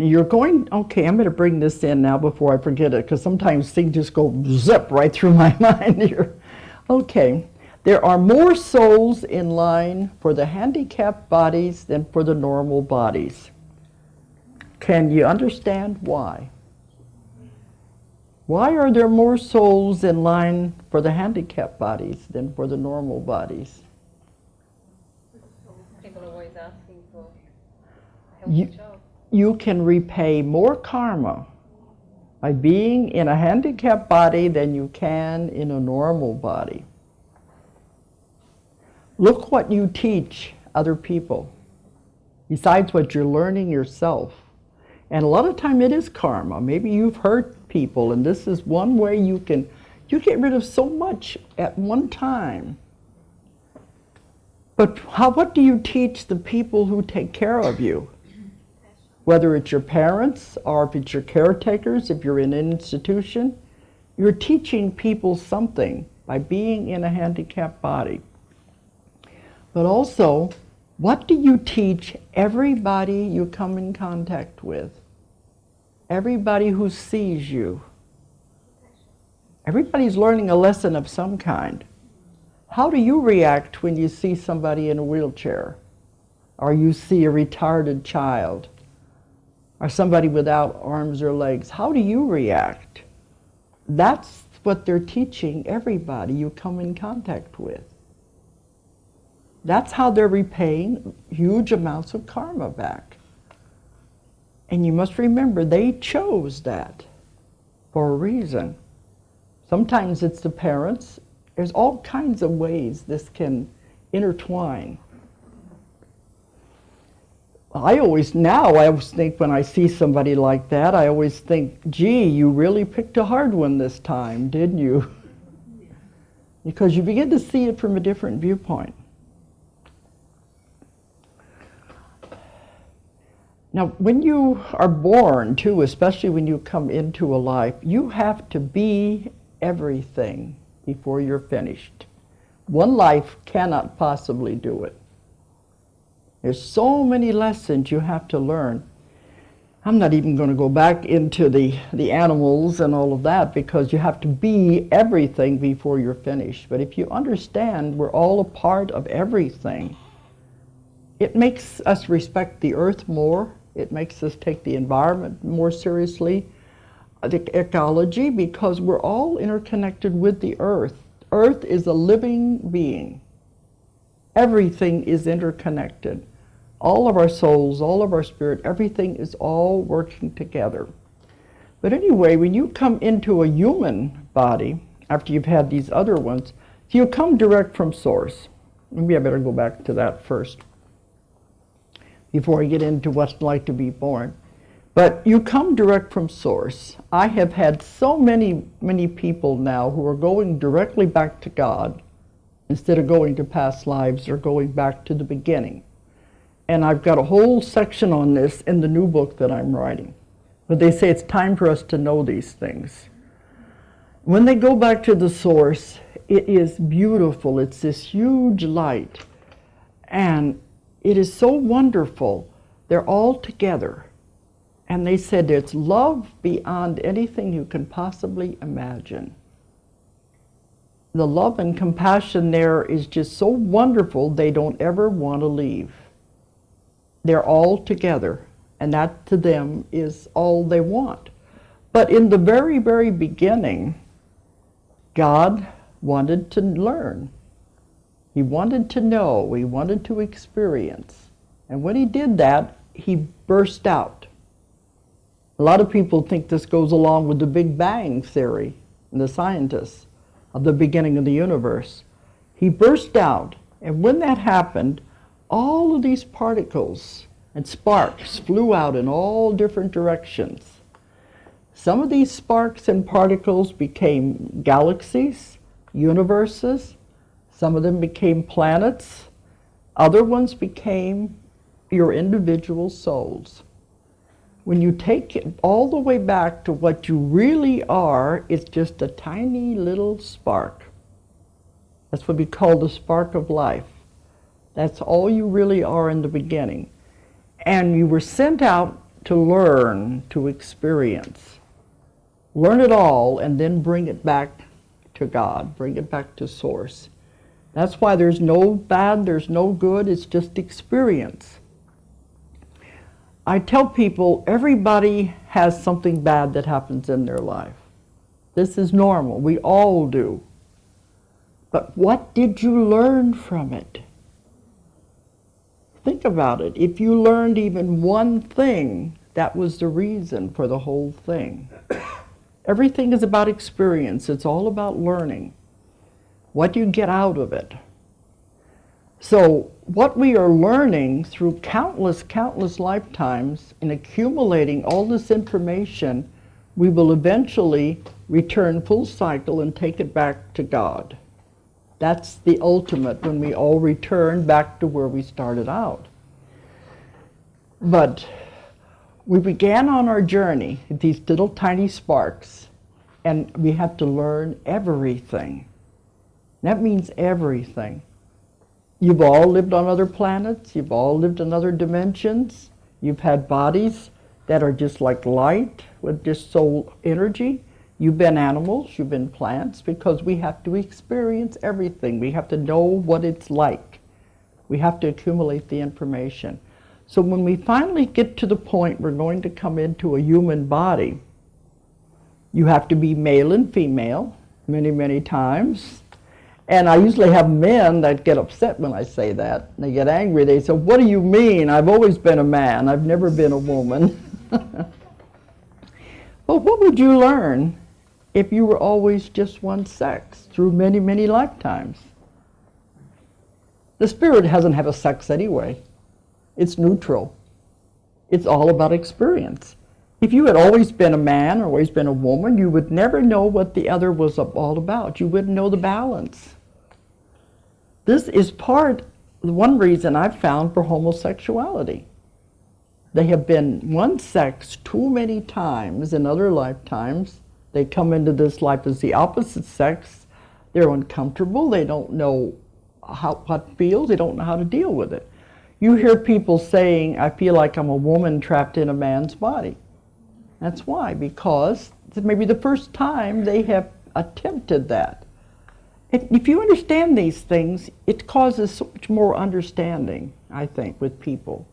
You're going, okay, I'm going to bring this in now before I forget it, because sometimes things just go zip right through my mind here. Okay, there are more souls in line for the handicapped bodies than for the normal bodies. Can you understand why? Why are there more souls in line for the handicapped bodies than for the normal bodies? People are always asking for a You, healthy job. you can repay more karma by being in a handicapped body than you can in a normal body. Look what you teach other people, besides what you're learning yourself. And a lot of time it is karma. Maybe you've hurt people, and this is one way you get rid of so much at one time. But what do you teach the people who take care of you? Whether it's your parents or if it's your caretakers, if you're in an institution, you're teaching people something by being in a handicapped body. But also, what do you teach everybody you come in contact with? Everybody who sees you. Everybody's learning a lesson of some kind. How do you react when you see somebody in a wheelchair? Or you see a retarded child? Or somebody without arms or legs? How do you react? That's what they're teaching everybody you come in contact with. That's how they're repaying huge amounts of karma back. And you must remember, they chose that for a reason. Sometimes it's the parents. There's all kinds of ways this can intertwine. I always think when I see somebody like that, I always think, gee, you really picked a hard one this time, didn't you? Because you begin to see it from a different viewpoint. Now, when you are born, too, especially when you come into a life, you have to be everything before you're finished. One life cannot possibly do it. There's so many lessons you have to learn. I'm not even going to go back into the animals and all of that, because you have to be everything before you're finished. But if you understand we're all a part of everything, it makes us respect the earth more. It makes us take the environment more seriously, the ecology, because we're all interconnected with the earth. Earth is a living being. Everything is interconnected. All of our souls, all of our spirit, everything is all working together. But anyway, when you come into a human body, after you've had these other ones, you come direct from source. Maybe I better go back to that first, before I get into what's it like to be born. But you come direct from source. I have had so many people now who are going directly back to God instead of going to past lives or going back to the beginning. And I've got a whole section on this in the new book that I'm writing. But they say it's time for us to know these things. When they go back to the source, it is beautiful. It's this huge light. And it is so wonderful. They're all together. And they said it's love beyond anything you can possibly imagine. The love and compassion there is just so wonderful, they don't ever want to leave. They're all together, and that to them is all they want. But in the very, very beginning, God wanted to learn. He wanted to know, he wanted to experience. And when he did that, he burst out. A lot of people think this goes along with the Big Bang theory and the scientists of the beginning of the universe. He burst out, and when that happened, all of these particles and sparks flew out in all different directions. Some of these sparks and particles became galaxies, universes. Some of them became planets. Other ones became your individual souls. When you take it all the way back to what you really are, it's just a tiny little spark. That's what we call the spark of life. That's all you really are in the beginning. And you were sent out to learn, to experience. Learn it all and then bring it back to God, bring it back to Source. That's why there's no bad, there's no good, it's just experience. I tell people everybody has something bad that happens in their life. This is normal, we all do. But what did you learn from it? Think about it. If you learned even one thing, that was the reason for the whole thing. Everything is about experience. It's all about learning. What do you get out of it? So what we are learning through countless lifetimes in accumulating all this information, we will eventually return full cycle and take it back to God. That's the ultimate, when we all return back to where we started out. But we began on our journey, these little tiny sparks, and we have to learn everything. That means everything. You've all lived on other planets, you've all lived in other dimensions, you've had bodies that are just like light with just soul energy. You've been animals, you've been plants, because we have to experience everything. We have to know what it's like. We have to accumulate the information. So when we finally get to the point we're going to come into a human body, you have to be male and female many times. And I usually have men that get upset when I say that. They get angry. They say, "What do you mean? I've always been a man. I've never been a woman." But what would you learn if you were always just one sex through many lifetimes? The spirit doesn't have a sex anyway. It's neutral. It's all about experience. If you had always been a man or always been a woman, you would never know what the other was all about. You wouldn't know the balance. This is one reason I've found for homosexuality. They have been one sex too many times in other lifetimes. They come into this life as the opposite sex. They're uncomfortable. They don't know what feels. They don't know how to deal with it. You hear people saying, "I feel like I'm a woman trapped in a man's body." That's why, because it's maybe the first time they have attempted that. If you understand these things, it causes so much more understanding, I think, with people.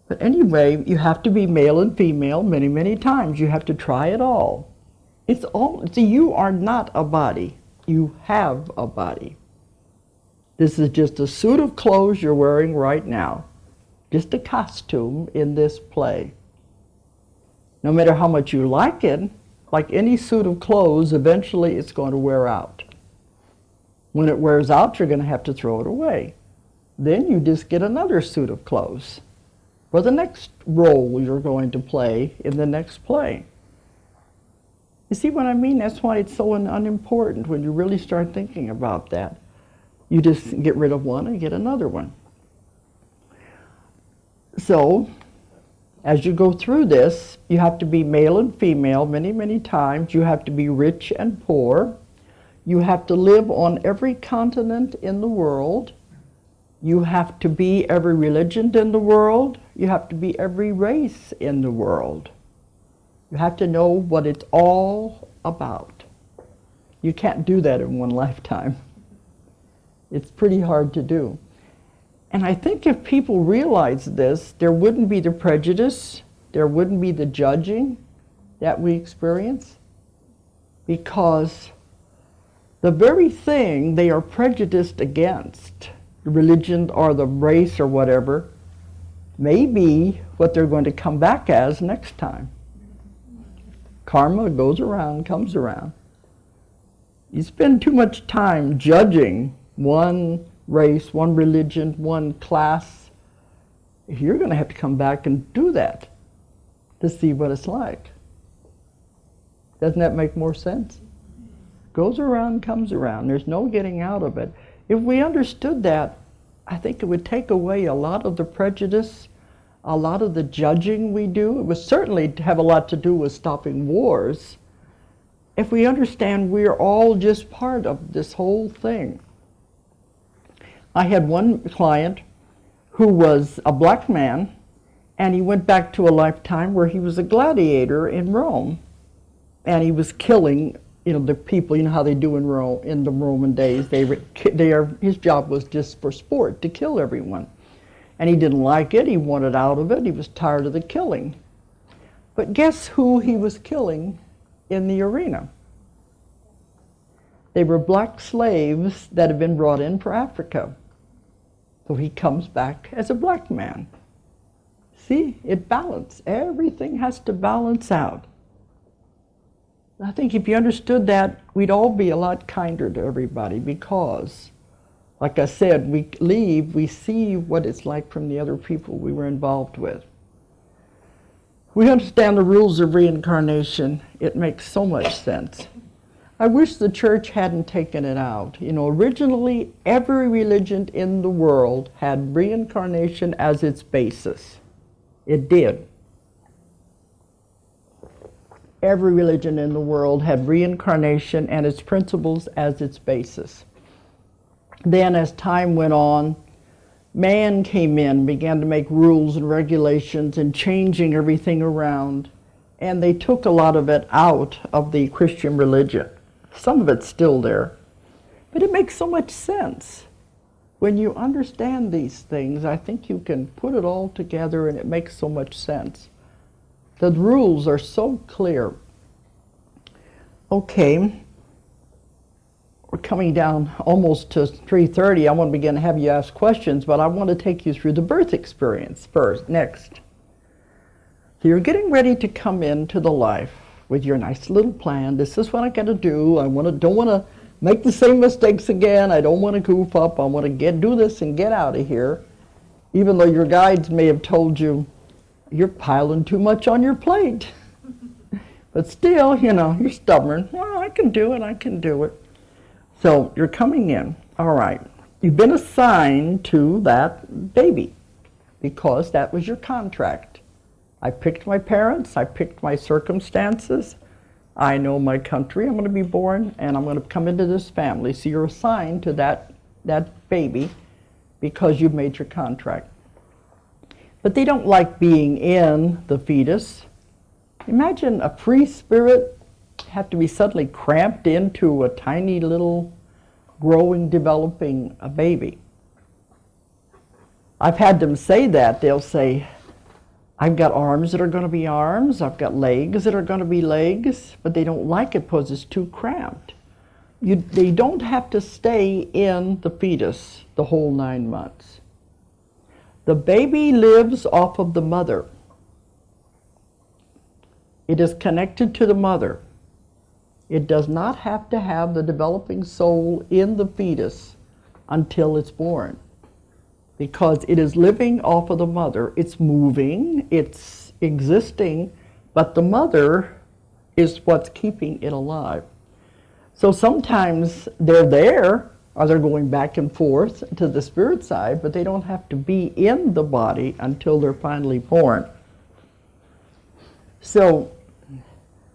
But anyway, you have to be male and female many times. You have to try it all. See, you are not a body. You have a body. This is just a suit of clothes you're wearing right now. Just a costume in this play. No matter how much you like it, like any suit of clothes, eventually it's going to wear out. When it wears out, you're going to have to throw it away. Then you just get another suit of clothes for the next role you're going to play in the next play. You see what I mean? That's why it's so unimportant when you really start thinking about that. You just get rid of one and get another one. So, as you go through this, you have to be male and female many times. You have to be rich and poor. You have to live on every continent in the world. You have to be every religion in the world. You have to be every race in the world. You have to know what it's all about. You can't do that in one lifetime. It's pretty hard to do. And I think if people realize this, there wouldn't be the prejudice, there wouldn't be the judging that we experience, because the very thing they are prejudiced against, the religion or the race or whatever, may be what they're going to come back as next time. Karma goes around, comes around. You spend too much time judging one race, one religion, one class, you're going to have to come back and do that to see what it's like. Doesn't that make more sense? Goes around, comes around. There's no getting out of it. If we understood that, I think it would take away a lot of the prejudice, a lot of the judging we do. It would certainly have a lot to do with stopping wars. If we understand we're all just part of this whole thing. I had one client who was a black man, And he went back to a lifetime where he was a gladiator in Rome. And he was killing, the people, how they do in Rome, in the Roman days. His job was just for sport, to kill everyone. And he didn't like it, he wanted out of it, he was tired of the killing. But guess who he was killing in the arena? They were black slaves that had been brought in for Africa. So he comes back as a black man. See, it balanced. Everything has to balance out. I think if you understood that, we'd all be a lot kinder to everybody because, like I said, we leave, we see what it's like from the other people we were involved with. We understand the rules of reincarnation. It makes so much sense. I wish the church hadn't taken it out. Originally, every religion in the world had reincarnation as its basis. It did. Every religion in the world had reincarnation and its principles as its basis. Then, as time went on, man came in, began to make rules and regulations and changing everything around, and they took a lot of it out of the Christian religion. Some of it's still there, but it makes so much sense. When you understand these things, I think you can put it all together and it makes so much sense. The rules are so clear. Okay, we're coming down almost to 3:30. I want to begin to have you ask questions, but I want to take you through the birth experience next. So you're getting ready to come into the life with your nice little plan. This is what I got to do. Don't want to make the same mistakes again. I don't want to goof up. I want to do this and get out of here. Even though your guides may have told you, you're piling too much on your plate. But still, you're stubborn. Well, I can do it. So you're coming in. All right. You've been assigned to that baby because that was your contract. I picked my parents. I picked my circumstances. I know my country. I'm going to be born, and I'm going to come into this family. So you're assigned to that baby because you've made your contract. But they don't like being in the fetus. Imagine a free spirit have to be suddenly cramped into a tiny little growing, developing a baby. I've had them say that. They'll say, I've got arms that are going to be arms, I've got legs that are going to be legs, but they don't like it because it's too cramped. They don't have to stay in the fetus the whole 9 months. The baby lives off of the mother. It is connected to the mother. It does not have to have the developing soul in the fetus until it's born, because it is living off of the mother. It's moving, it's existing, but the mother is what's keeping it alive. So sometimes they're there, or they're going back and forth to the spirit side, but they don't have to be in the body until they're finally born. So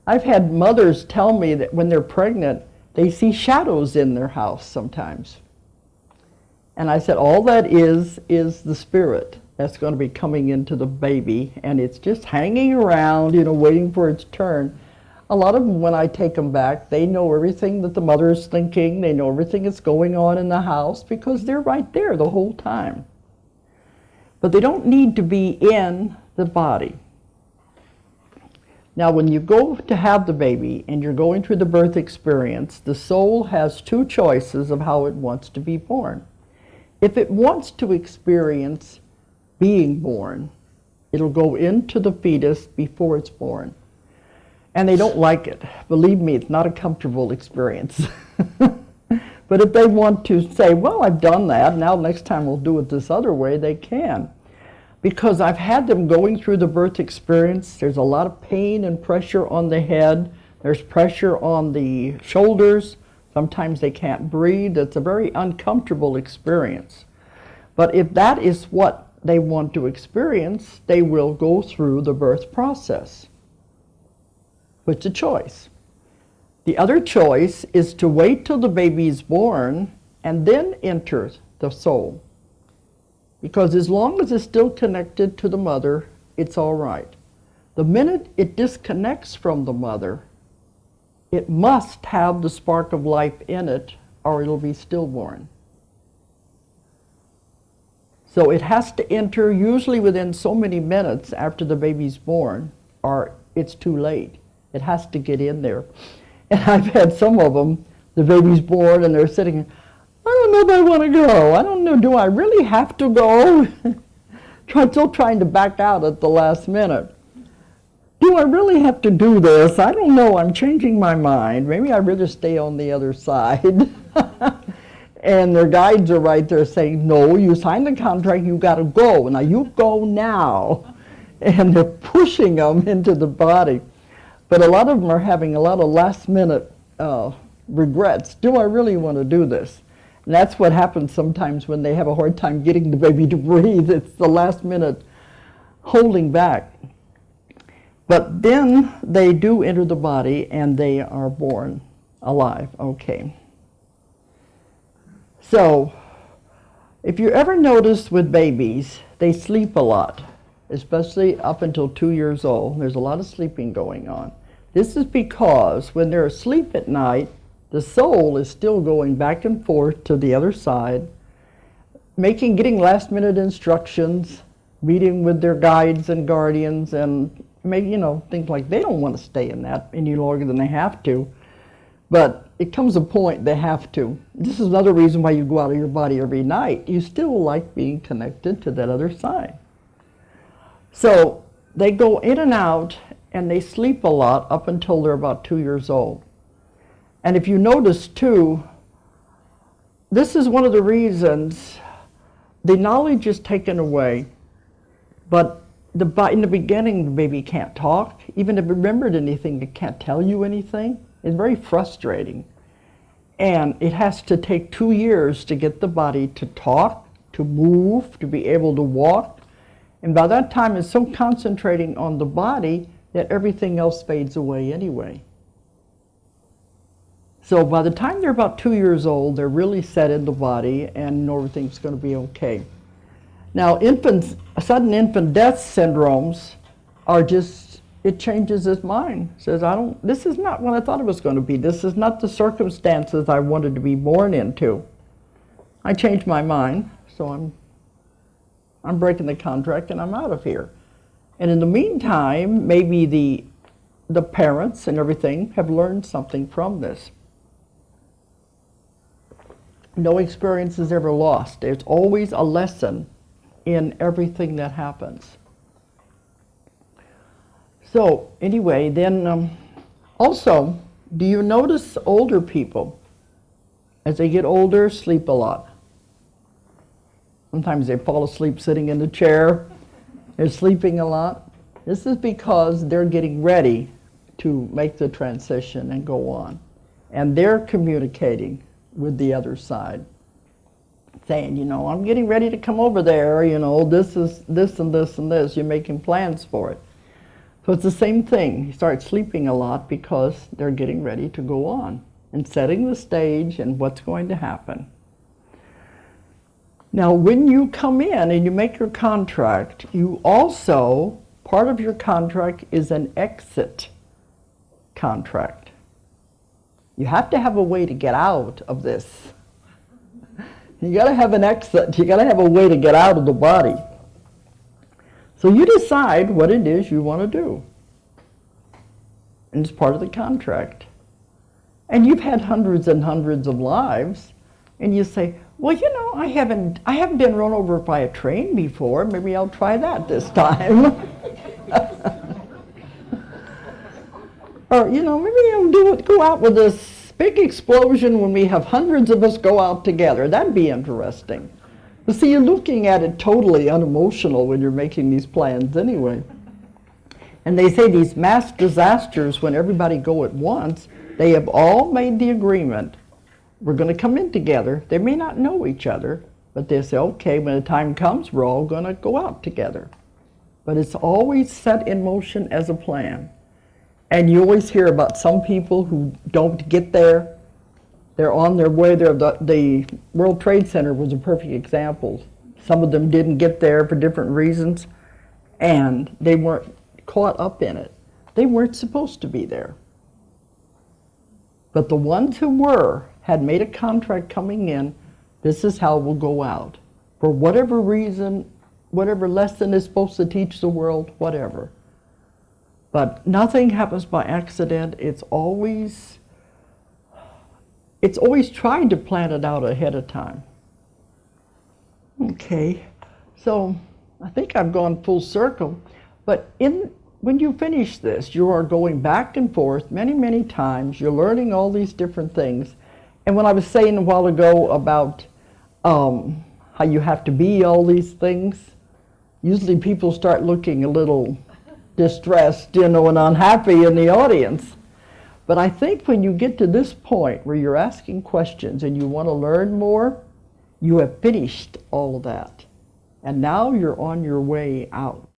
I've had mothers tell me that when they're pregnant, they see shadows in their house sometimes. And I said, all that is the spirit that's going to be coming into the baby, and it's just hanging around, waiting for its turn. A lot of them, when I take them back, they know everything that the mother is thinking. They know everything that's going on in the house because they're right there the whole time. But they don't need to be in the body. Now, when you go to have the baby and you're going through the birth experience, the soul has two choices of how it wants to be born. If it wants to experience being born, it'll go into the fetus before it's born. And they don't like it. Believe me, it's not a comfortable experience. But if they want to say, well, I've done that, now next time we'll do it this other way, they can. Because I've had them going through the birth experience. There's a lot of pain and pressure on the head. There's pressure on the shoulders. Sometimes they can't breathe. It's a very uncomfortable experience. But if that is what they want to experience, they will go through the birth process. It's a choice. The other choice is to wait till the baby is born and then enter the soul. Because as long as it's still connected to the mother, it's all right. The minute it disconnects from the mother, it must have the spark of life in it or it'll be stillborn. So it has to enter usually within so many minutes after the baby's born, or it's too late. It has to get in there. And I've had some of them, the baby's born and they're sitting, I don't know if I want to go. I don't know, do I really have to go? Still trying to back out at the last minute. Do I really have to do this? I don't know, I'm changing my mind. Maybe I'd rather stay on the other side. And their guides are right there saying, no, you signed the contract, you got to go. Now you go now. And they're pushing them into the body. But a lot of them are having a lot of last minute regrets. Do I really want to do this? And that's what happens sometimes when they have a hard time getting the baby to breathe. It's the last minute holding back. But then they do enter the body and they are born alive. Okay. So, if you ever notice with babies, they sleep a lot, especially up until 2 years old. There's a lot of sleeping going on. This is because when they're asleep at night, the soul is still going back and forth to the other side, getting last minute instructions, meeting with their guides and guardians, and things like they don't want to stay in that any longer than they have to. But it comes a point they have to. This is another reason why you go out of your body every night. You still like being connected to that other side. So they go in and out and they sleep a lot up until they're about 2 years old. And if you notice too, this is one of the reasons the knowledge is taken away, but in the beginning the baby can't talk. Even if it remembered anything, it can't tell you anything. It's very frustrating. And it has to take 2 years to get the body to talk, to move, to be able to walk. And by that time it's so concentrating on the body that everything else fades away anyway. So by the time they're about 2 years old, they're really set in the body and everything's going to be okay. Now, sudden infant death syndromes are just, it changes his mind. Says, this is not what I thought it was going to be. This is not the circumstances I wanted to be born into. I changed my mind, so I'm breaking the contract and I'm out of here. And in the meantime, maybe the parents and everything have learned something from this. No experience is ever lost. There's always a lesson in everything that happens. So anyway, then also, do you notice older people, as they get older, sleep a lot? Sometimes they fall asleep sitting in the chair. They're sleeping a lot. This is because they're getting ready to make the transition and go on. And they're communicating with the other side, saying, I'm getting ready to come over there, this is this and this and this. You're making plans for it. So it's the same thing. You start sleeping a lot because they're getting ready to go on and setting the stage and what's going to happen. Now, when you come in and you make your contract, you also, part of your contract is an exit contract. You have to have a way to get out of this. You got to have an exit. You got to have a way to get out of the body. So you decide what it is you want to do. And it's part of the contract. And you've had hundreds and hundreds of lives, and you say, well, I haven't been run over by a train before. Maybe I'll try that this time. Or, maybe I'll go out with this big explosion when we have hundreds of us go out together. That'd be interesting. But see, you're looking at it totally unemotional when you're making these plans anyway. And they say these mass disasters, when everybody go at once, they have all made the agreement. We're going to come in together. They may not know each other, but they say, okay, when the time comes, we're all going to go out together. But it's always set in motion as a plan. And you always hear about some people who don't get there. They're on their way there. The World Trade Center was a perfect example. Some of them didn't get there for different reasons. and they weren't caught up in it. They weren't supposed to be there. But the ones who were had made a contract coming in, this is how we'll go out. For whatever reason, whatever lesson is supposed to teach the world, whatever. But nothing happens by accident. It's always trying to plan it out ahead of time. Okay, so I think I've gone full circle, but when you finish this, you are going back and forth many, many times. You're learning all these different things. And when I was saying a while ago about how you have to be all these things, usually people start looking a little distressed, and unhappy in the audience. But I think when you get to this point where you're asking questions and you want to learn more, you have finished all of that. And now you're on your way out.